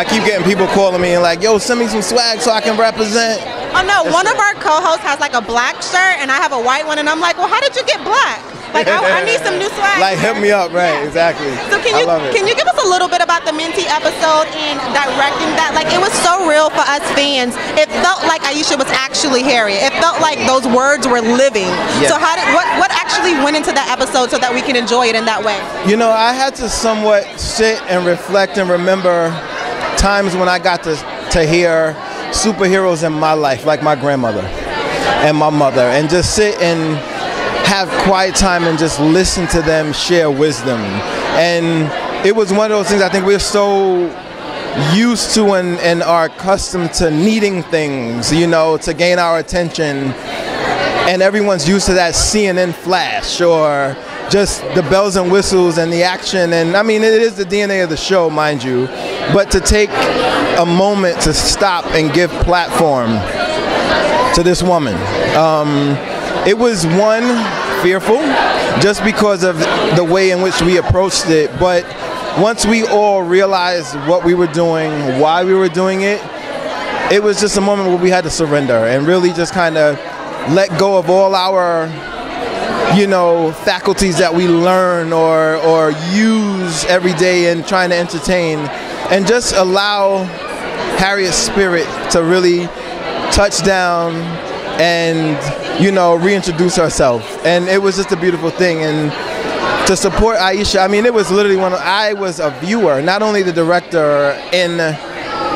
I keep getting people calling me and like, yo, send me some swag so I can represent. Oh no, one of our co-hosts has like a black shirt and I have a white one, and I'm like, well, how did you get black? Like, I need some new swag. Like, hit me up, right? Yeah. Exactly. So can you give us a little bit about the Minty episode and directing that? Like, it was so real for us fans. It felt like Aisha was actually Harriet. It felt like those words were living. Yeah. So what actually went into that episode so that we can enjoy it in that way? You know, I had to somewhat sit and reflect and remember times when I got to hear superheroes in my life, like my grandmother and my mother, and just sit and have quiet time and just listen to them share wisdom. And it was one of those things I think we're so used to and are accustomed to needing things, you know, to gain our attention. And everyone's used to that CNN flash or just the bells and whistles and the action. And I mean, it is the DNA of the show, mind you. But to take a moment to stop and give platform to this woman, it was fearful just because of the way in which we approached it. But once we all realized what we were doing, why we were doing it, it was just a moment where we had to surrender and really just kind of let go of all our, you know, faculties that we learn or use every day in trying to entertain, and just allow Harriet's spirit to really touch down and, you know, reintroduce herself. And it was just a beautiful thing. And to support Aisha, I mean, it was literally I was a viewer, not only the director in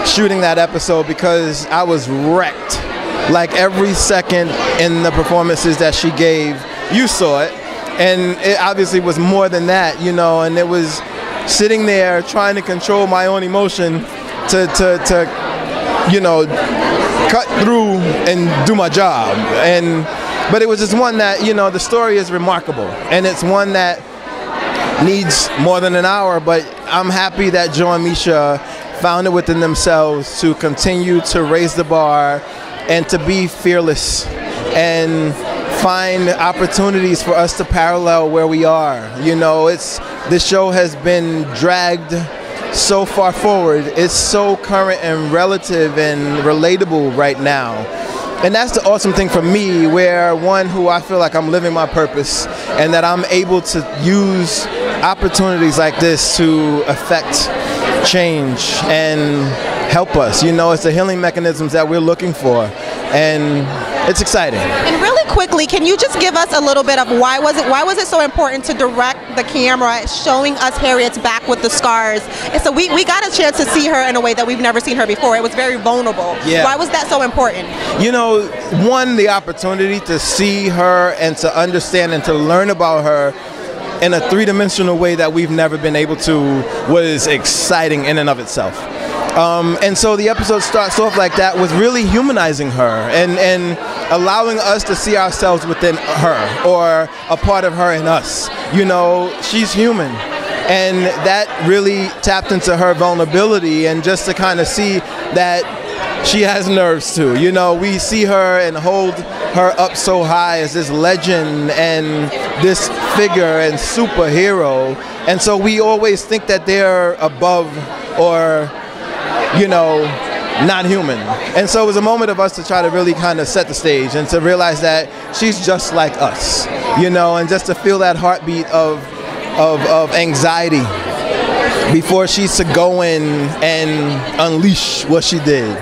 shooting that episode, because I was wrecked. Like every second in the performances that she gave, you saw it. And it obviously was more than that, you know, and it was sitting there trying to control my own emotion to you know, cut through and do my job. But it was just one that, you know, the story is remarkable, and it's one that needs more than an hour, but I'm happy that Joe and Misha found it within themselves to continue to raise the bar and to be fearless and find opportunities for us to parallel where we are. You know, this show has been dragged so far forward. It's so current and relative and relatable right now. And that's the awesome thing for me, where who I feel like I'm living my purpose, and that I'm able to use opportunities like this to affect change and help us. You know, it's the healing mechanisms that we're looking for, and it's exciting. And really quickly, can you just give us a little bit of why was it so important to direct the camera showing us Harriet's back with the scars? And so we got a chance to see her in a way that we've never seen her before. It was very vulnerable. Yeah. Why was that so important? You know, one, the opportunity to see her and to understand and to learn about her in a three-dimensional way that we've never been able to was exciting in and of itself. And so the episode starts off like that, with really humanizing her and allowing us to see ourselves within her, or a part of her in us. You know, she's human, and that really tapped into her vulnerability, and just to kind of see that she has nerves too. You know, we see her and hold her up so high as this legend and this figure and superhero, and so we always think that they're above or, you know, not human. And so it was a moment of us to try to really kind of set the stage and to realize that she's just like us, you know, and just to feel that heartbeat of anxiety before she's to go in and unleash what she did.